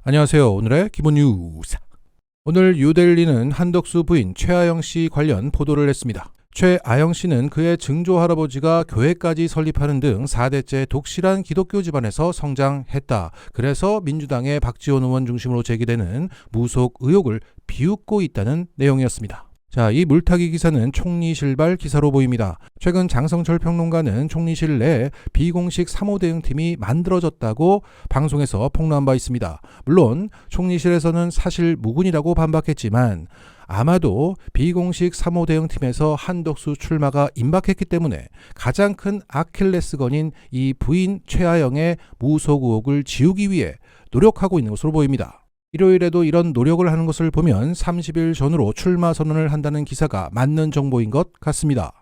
안녕하세요. 오늘의 기본 뉴스. 오늘 뉴데일리는 한덕수 부인 최아영 씨 관련 보도를 했습니다. 최아영 씨는 그의 증조 할아버지가 교회까지 설립하는 등 4대째 독실한 기독교 집안에서 성장했다. 그래서 민주당의 박지원 의원 중심으로 제기되는 무속 의혹을 비웃고 있다는 내용이었습니다. 자, 이 물타기 기사는 총리실발 기사로 보입니다. 최근 장성철 평론가는 총리실 내에 비공식 3호 대응팀이 만들어졌다고 방송에서 폭로한 바 있습니다. 물론 총리실에서는 사실 무근이라고 반박했지만 아마도 비공식 3호 대응팀에서 한덕수 출마가 임박했기 때문에 가장 큰 아킬레스건인 이 부인 최아영의 무속 의혹을 지우기 위해 노력하고 있는 것으로 보입니다. 일요일에도 이런 노력을 하는 것을 보면 30일 전후로 출마 선언을 한다는 기사가 맞는 정보인 것 같습니다.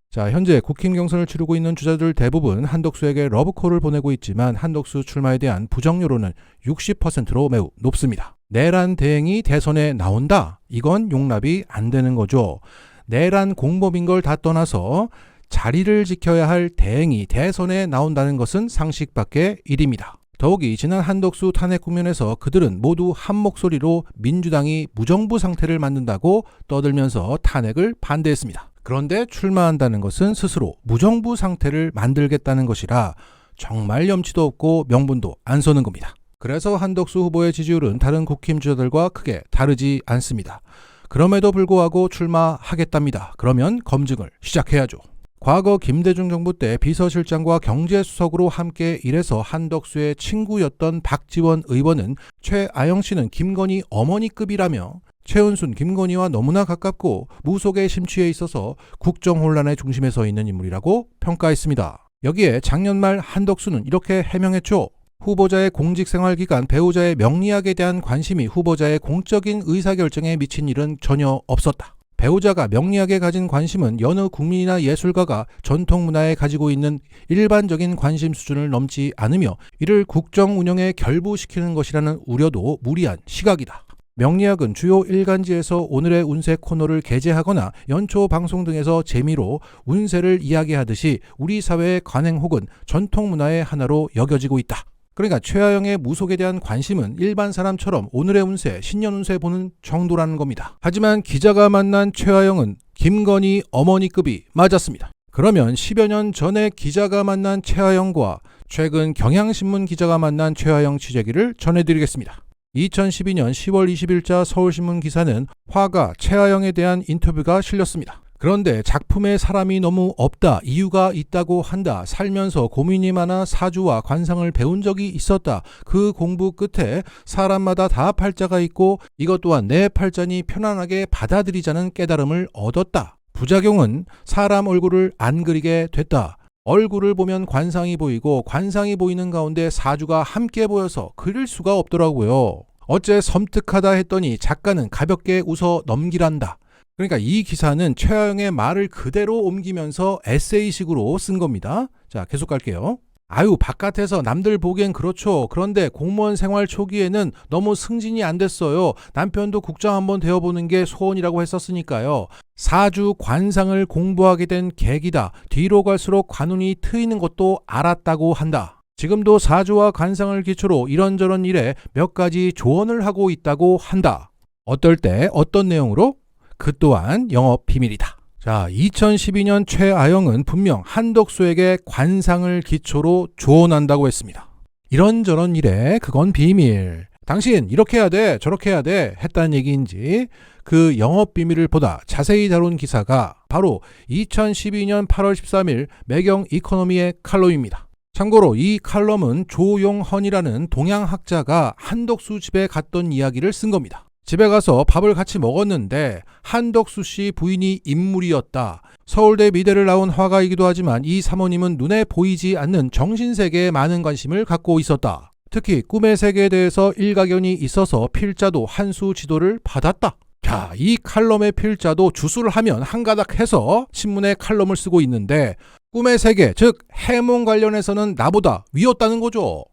자, 현재 국힘 경선을 치르고 있는 주자들 대부분 한덕수에게 러브콜을 보내고 있지만 한덕수 출마에 대한 부정 여론은 60%로 매우 높습니다. 내란 대행이 대선에 나온다? 이건 용납이 안 되는 거죠. 내란 공범인 걸 다 떠나서 자리를 지켜야 할 대행이 대선에 나온다는 것은 상식 밖의 일입니다. 더욱이 지난 한덕수 탄핵 국면에서 그들은 모두 한 목소리로 민주당이 무정부 상태를 만든다고 떠들면서 탄핵을 반대했습니다. 그런데 출마한다는 것은 스스로 무정부 상태를 만들겠다는 것이라 정말 염치도 없고 명분도 안 서는 겁니다. 그래서 한덕수 후보의 지지율은 다른 국힘 주자들과 크게 다르지 않습니다. 그럼에도 불구하고 출마하겠답니다. 그러면 검증을 시작해야죠. 과거 김대중 정부 때 비서실장과 경제수석으로 함께 일해서 한덕수의 친구였던 박지원 의원은 최아영 씨는 김건희 어머니급이라며 최은순, 김건희와 너무나 가깝고 무속에 심취해 있어서 국정혼란의 중심에 서 있는 인물이라고 평가했습니다. 여기에 작년 말 한덕수는 이렇게 해명했죠. 후보자의 공직생활 기간 배우자의 명리학에 대한 관심이 후보자의 공적인 의사결정에 미친 일은 전혀 없었다. 배우자가 명리학에 가진 관심은 여느 국민이나 예술가가 전통문화에 가지고 있는 일반적인 관심 수준을 넘지 않으며 이를 국정 운영에 결부시키는 것이라는 우려도 무리한 시각이다. 명리학은 주요 일간지에서 오늘의 운세 코너를 게재하거나 연초 방송 등에서 재미로 운세를 이야기하듯이 우리 사회의 관행 혹은 전통문화의 하나로 여겨지고 있다. 그러니까 최아영의 무속에 대한 관심은 일반 사람처럼 오늘의 운세, 신년 운세 보는 정도라는 겁니다. 하지만 기자가 만난 최아영은 김건희 어머니급이 맞았습니다. 그러면 10여 년 전에 기자가 만난 최아영과 최근 경향신문 기자가 만난 최아영 취재기를 전해드리겠습니다. 2012년 10월 20일자 서울신문 기사는 화가 최아영에 대한 인터뷰가 실렸습니다. 그런데 작품에 사람이 너무 없다, 이유가 있다고 한다, 살면서 고민이 많아 사주와 관상을 배운 적이 있었다, 그 공부 끝에 사람마다 다 팔자가 있고 이것 또한 내 팔자니 편안하게 받아들이자는 깨달음을 얻었다. 부작용은 사람 얼굴을 안 그리게 됐다. 얼굴을 보면 관상이 보이고 관상이 보이는 가운데 사주가 함께 보여서 그릴 수가 없더라고요. 어째 섬뜩하다 했더니 작가는 가볍게 웃어 넘기란다. 그러니까 이 기사는 최아영의 말을 그대로 옮기면서 에세이식으로 쓴 겁니다. 자, 계속 갈게요. 아유, 바깥에서 남들 보기엔 그렇죠. 그런데 공무원 생활 초기에는 너무 승진이 안 됐어요. 남편도 국장 한번 되어보는 게 소원이라고 했었으니까요. 사주 관상을 공부하게 된 계기다. 뒤로 갈수록 관운이 트이는 것도 알았다고 한다. 지금도 사주와 관상을 기초로 이런저런 일에 몇 가지 조언을 하고 있다고 한다. 어떨 때 어떤 내용으로? 그 또한 영업 비밀이다. 자, 2012년 최아영은 분명 한덕수에게 관상을 기초로 조언한다고 했습니다. 이런저런 일에 그건 비밀. 당신 이렇게 해야 돼, 저렇게 해야 돼 했다는 얘기인지 그 영업 비밀을 보다 자세히 다룬 기사가 바로 2012년 8월 13일 매경 이코노미의 칼럼입니다. 참고로 이 칼럼은 조용헌이라는 동양학자가 한덕수 집에 갔던 이야기를 쓴 겁니다. 집에 가서 밥을 같이 먹었는데 한덕수 씨 부인이 인물이었다. 서울대 미대를 나온 화가이기도 하지만 이 사모님은 눈에 보이지 않는 정신세계에 많은 관심을 갖고 있었다. 특히 꿈의 세계에 대해서 일가견이 있어서 필자도 한 수 지도를 받았다. 자, 이 칼럼의 필자도 주술을 하면 한가닥 해서 신문에 칼럼을 쓰고 있는데 꿈의 세계, 즉 해몽 관련해서는 나보다 위였다는 거죠.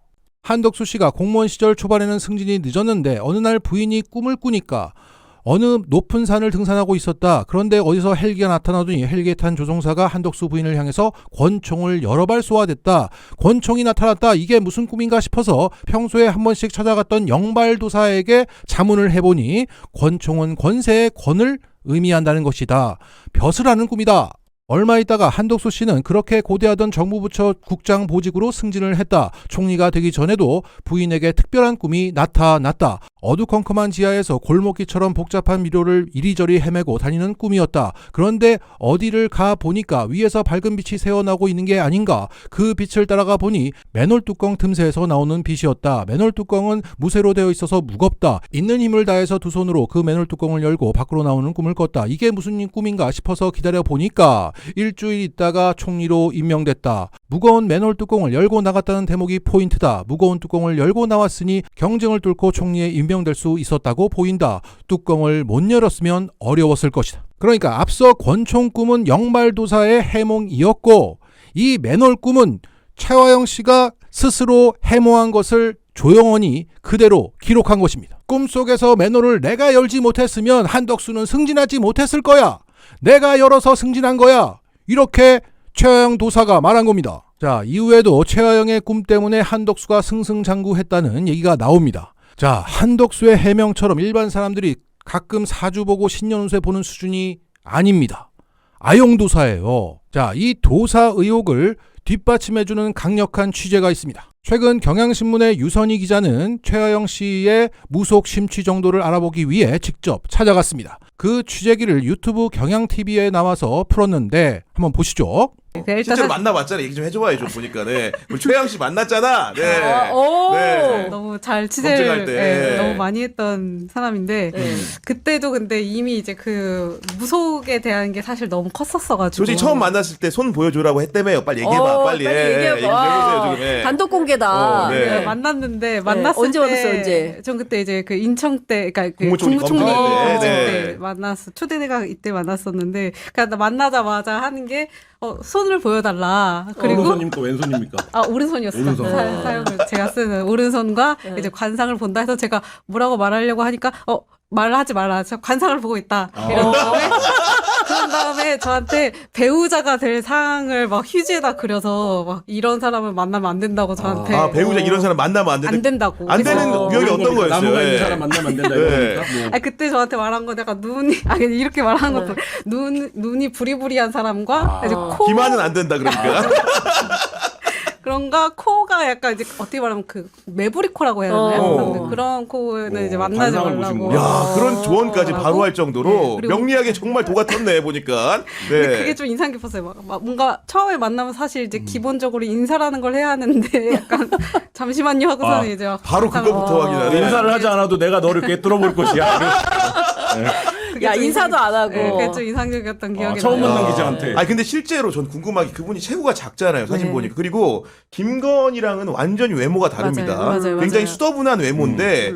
한덕수 씨가 공무원 시절 초반에는 승진이 늦었는데 어느 날 부인이 꿈을 꾸니까 어느 높은 산을 등산하고 있었다. 그런데 어디서 헬기가 나타나더니 헬기에 탄 조종사가 한덕수 부인을 향해서 권총을 여러 발 쏘아댔다. 권총이 나타났다. 이게 무슨 꿈인가 싶어서 평소에 한 번씩 찾아갔던 영발도사에게 자문을 해보니 권총은 권세의 권을 의미한다는 것이다. 벼슬 하는 꿈이다. 얼마 있다가 한덕수 씨는 그렇게 고대하던 정부부처 국장 보직으로 승진을 했다. 총리가 되기 전에도 부인에게 특별한 꿈이 나타났다. 어두컴컴한 지하에서 골목길처럼 복잡한 미로를 이리저리 헤매고 다니는 꿈이었다. 그런데 어디를 가 보니까 위에서 밝은 빛이 새어나오고 있는 게 아닌가. 그 빛을 따라가 보니 맨홀 뚜껑 틈새에서 나오는 빛이었다. 맨홀 뚜껑은 무쇠로 되어 있어서 무겁다. 있는 힘을 다해서 두 손으로 그 맨홀 뚜껑을 열고 밖으로 나오는 꿈을 꿨다. 이게 무슨 꿈인가 싶어서 기다려 보니까 일주일 있다가 총리로 임명됐다. 무거운 맨홀 뚜껑을 열고 나갔다는 대목이 포인트다. 무거운 뚜껑을 열고 나왔으니 경쟁을 뚫고 총리에 임명될 수 있었다고 보인다. 뚜껑을 못 열었으면 어려웠을 것이다. 그러니까 앞서 권총 꿈은 영발도사의 해몽이었고 이 맨홀 꿈은 최화영 씨가 스스로 해몽한 것을 조영원이 그대로 기록한 것입니다. 꿈속에서 맨홀을 내가 열지 못했으면 한덕수는 승진하지 못했을 거야. 내가 열어서 승진한 거야. 이렇게 최화영 도사가 말한 겁니다. 자, 이후에도 최화영의 꿈 때문에 한덕수가 승승장구했다는 얘기가 나옵니다. 자, 한덕수의 해명처럼 일반 사람들이 가끔 사주 보고 신년운세 보는 수준이 아닙니다. 아용도사예요. 자, 이 도사 의혹을 뒷받침해주는 강력한 취재가 있습니다. 최근 경향신문의 유선희 기자는 최화영 씨의 무속 심취 정도를 알아보기 위해 직접 찾아갔습니다. 그 취재기를 유튜브 경향TV에 나와서 풀었는데 한번 보시죠. 실제로 만나봤잖아. 얘기 좀 해줘봐요. 좀 보니까. 네. 우리 최양 씨 만났잖아. 네. 네. 너무 잘 취재를 네. 너무 많이 했던 사람인데 그때도 근데 이미 이제 그 무속에 대한 게 사실 너무 컸었어가지고. 솔직히 처음 만났을 때 손 보여줘라고 했다며요. 빨리 얘기해봐. 빨리. 얘기해봐. 얘기해보세요, 지금. 단독 공개다. 네. 네, 만났는데 만났을 언제 때 만났어요, 언제? 전 그때 이제 그 인청 때, 그러니까 그 국무총리 국무총리 검증할 때. 때 만났어. 초대가 이때 만났었는데, 그러니까 만나자마자 하는 게 손을 보여달라. 그리고 오른손입니까 왼손입니까? 오른손이었어요. 오른손. 사용을 제가 쓰는 오른손과 이제 관상을 본다 해서 제가 뭐라고 말하려고 하니까 말하지 마라. 저 관상을 보고 있다. 그런 다음에 저한테 배우자가 될 상을 막 휴지에다 그려서 막 이런 사람을 만나면 안 된다고 저한테. 배우자 이런 사람 만나면 안 된다. 안 된다고. 안 되는 유형이 어떤 거였어요? 나무가 있는 예. 사람 만나면 안 된다 네. 이거니까. 뭐. 그때 저한테 말한 건 약간 이렇게 말하는 것도 눈이 부리부리한 사람과 이제 코 기만은 안 된다 그러니까. 그런가 코가 약간 이제 어떻게 말하면 그 매부리 코라고 해야 되나요? 그런 코는 이제 만나지 관상을 말라고. 보신 거야. 야, 그런 조언까지 바로 할 정도로 네, 그리고 명리학에 정말 도가 텄네 보니까. 근데 네. 그게 좀 인상 깊었어요. 막 뭔가 처음에 만나면 사실 이제 기본적으로 인사라는 걸 해야 하는데 약간 잠시만요 하고서는 이제 막 바로 그거부터 확인하네. 인사를 하지 않아도 내가 너를 꿰뚫어 볼 것이야. 그게 야, 좀 인사도 안 하고. 네, 그게 좀 인상적이었던 기억이 처음 나요. 만난 기자한테. 아니 근데 실제로 전 궁금한 게 그분이 체구가 작잖아요. 사진 네. 보니까. 그리고 김건희랑은 완전히 외모가 다릅니다. 맞아요. 굉장히 맞아요. 수더분한 외모인데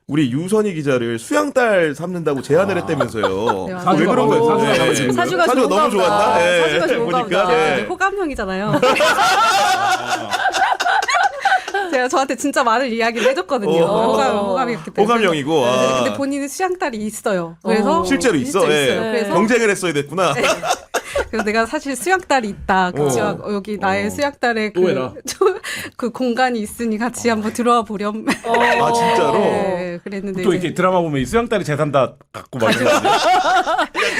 우리 유선희 기자를 수양딸 삼는다고 제안을 했다면서요. 네, 왜 맞아요. 그런 거예요? 사주가 네. 마음에 드는 거예요? 사주가 사주가 너무 좋은가 좋았나? 보다. 네. 사주가 좋은가 보니까. 보다. 네. 호감형이잖아요. 제가 저한테 진짜 많은 이야기를 해줬거든요. 호감이었기 때문에. 호감형이고. 네, 아. 근데 본인은 수양딸이 있어요. 그래서 실제로 있어. 실제로 예. 있어요. 그래서 경쟁을 했어야 됐구나. 그래서 내가 사실 수양딸이 있다. 같이 여기 나의 수양딸의 또 해라. 그 공간이 있으니 같이 한번 들어와 보렴. 아 진짜로. 네, 그랬는데 또 이제 이렇게 드라마 보면 이 수양딸이 재산 다 갖고 막 이러는데.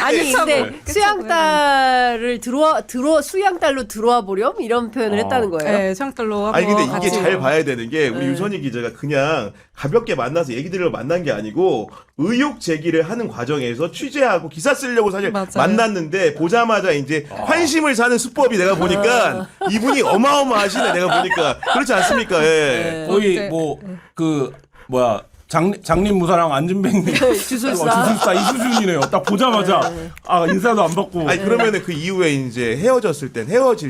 아니 근데 그쵸, 수양딸을 수양딸로 들어와 보렴 이런 표현을 했다는 거예요. 네, 수양딸로 한번 아니 근데 이게 같이 잘 봐야 되는 게 우리 유선희 기자가 그냥 가볍게 만나서 얘기 들으러 만난 게 아니고 의혹 제기를 하는 과정에서 취재하고 기사 쓰려고 사실 맞아요. 만났는데 보자마자 이제 환심을 사는 수법이 내가 보니까 이분이 어마어마하시네 내가 보니까 그렇지 않습니까? 예. 거의 뭐 그 뭐야 장님 무사랑 안진뱅님 주술사. 이 수준이네요. 딱 보자마자 인사도 안 받고. 아니 그러면은 그 이후에 이제 헤어질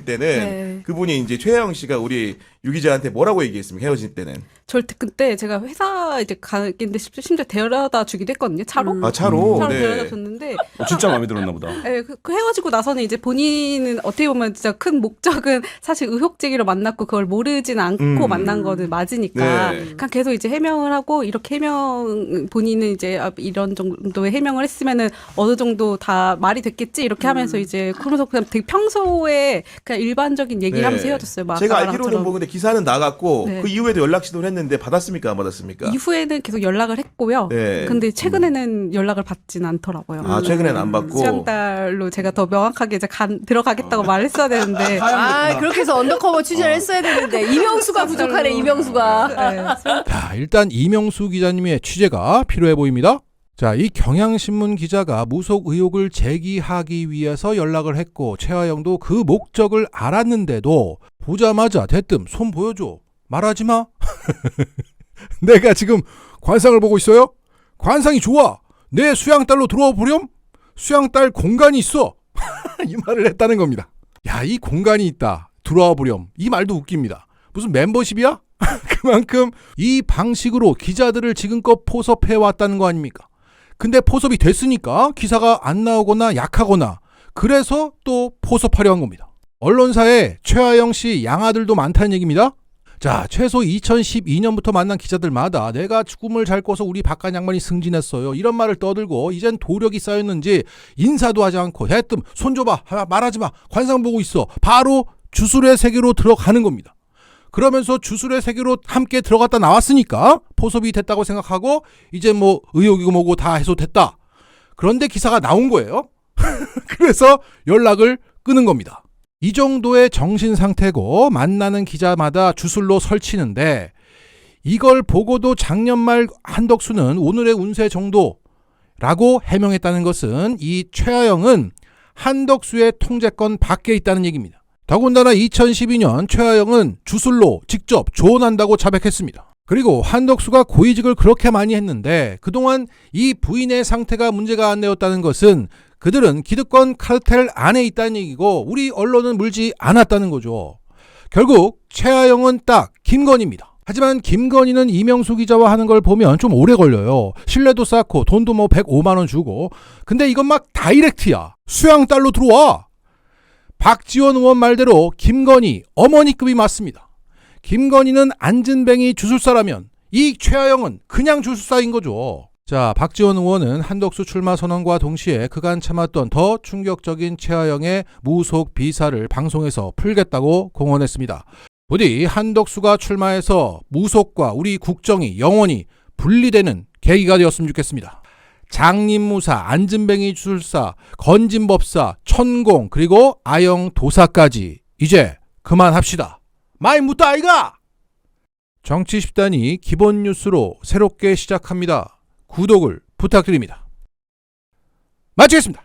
때는 네. 그분이 이제 최혜영 씨가 우리 유 기자한테 뭐라고 얘기했습니까? 헤어질 때는 절대 그때 제가 회사 회사 이제 가는데 심지어 데려다 주기도 했거든요. 차로. 아, 차로. 차로 네. 데려다 줬는데 진짜 마음에 들었나 보다. 네, 그 헤어지고 나서는 이제 본인은 어떻게 보면 진짜 큰 목적은 사실 의혹제기로 만났고 그걸 모르진 않고 만난 거는 맞으니까 네. 그냥 계속 이제 해명을 하고 이렇게 본인은 이제 이런 정도의 해명을 했으면은 어느 정도 다 말이 됐겠지 이렇게 하면서 이제 그러면서 그냥 되게 평소에 그냥 일반적인 얘기를 네. 하면서 헤어졌어요. 막 제가 아까 알기로는 말한 뭐 근데 기사는 나갔고 네. 그 이후에도 연락 시도를 했는데 받았습니까 안 받았습니까? 이후에는 계속 연락을 했고요. 네. 근데 최근에는 연락을 받진 않더라고요. 아 최근에는 안 받고. 수양달로 제가 더 명확하게 이제 들어가겠다고 말했어야 되는데. 아, 그렇게 해서 언더커버 취재를 했어야 되는데 이명수가 부족하네. 이명수가. 네, 자, 일단 이명수 기자님의 취재가 필요해 보입니다. 자, 이 경향신문 기자가 무속 의혹을 제기하기 위해서 연락을 했고 최하영도 그 목적을 알았는데도 보자마자 대뜸 손 보여줘. 말하지 마. 내가 지금 관상을 보고 있어요? 관상이 좋아. 내 수양딸로 들어와 보렴? 수양딸 공간이 있어. 이 말을 했다는 겁니다. 야, 이 공간이 있다. 들어와 보렴. 이 말도 웃깁니다. 무슨 멤버십이야? 그만큼 이 방식으로 기자들을 지금껏 포섭해 왔다는 거 아닙니까? 근데 포섭이 됐으니까 기사가 안 나오거나 약하거나 그래서 또 포섭하려 한 겁니다. 언론사에 최하영 씨 양아들도 많다는 얘기입니다. 자, 최소 2012년부터 만난 기자들마다 내가 꿈을 잘 꿔서 우리 박간 양반이 승진했어요. 이런 말을 떠들고 이젠 도력이 쌓였는지 인사도 하지 않고 대뜸 손 줘봐. 말하지 마. 관상 보고 있어. 바로 주술의 세계로 들어가는 겁니다. 그러면서 주술의 세계로 함께 들어갔다 나왔으니까 포섭이 됐다고 생각하고 이제 뭐 의혹이고 뭐고 다 해소됐다. 그런데 기사가 나온 거예요. 그래서 연락을 끊은 겁니다. 이 정도의 정신 상태고 만나는 기자마다 주술로 설치는데 이걸 보고도 작년 말 한덕수는 오늘의 운세 정도라고 해명했다는 것은 이 최하영은 한덕수의 통제권 밖에 있다는 얘기입니다. 더군다나 2012년 최하영은 주술로 직접 조언한다고 자백했습니다. 그리고 한덕수가 고위직을 그렇게 많이 했는데 그동안 이 부인의 상태가 문제가 안 되었다는 것은 그들은 기득권 카르텔 안에 있다는 얘기고 우리 언론은 물지 않았다는 거죠. 결국 최하영은 딱 김건희입니다. 하지만 김건희는 이명수 기자와 하는 걸 보면 좀 오래 걸려요. 신뢰도 쌓고 돈도 뭐 105만 원 주고. 근데 이건 막 다이렉트야. 수양딸로 들어와. 박지원 의원 말대로 김건희 어머니급이 맞습니다. 김건희는 안진뱅이 주술사라면 이 최하영은 그냥 주술사인 거죠. 자, 박지원 의원은 한덕수 출마 선언과 동시에 그간 참았던 더 충격적인 최하영의 무속 비사를 방송에서 풀겠다고 공언했습니다. 부디 한덕수가 출마해서 무속과 우리 국정이 영원히 분리되는 계기가 되었으면 좋겠습니다. 장님무사, 안진뱅이 주술사, 건진법사, 천공 그리고 아영 도사까지 이제 그만합시다. 많이 묻다 아이가! 정치 10단이 기본 뉴스로 새롭게 시작합니다. 구독을 부탁드립니다. 마치겠습니다.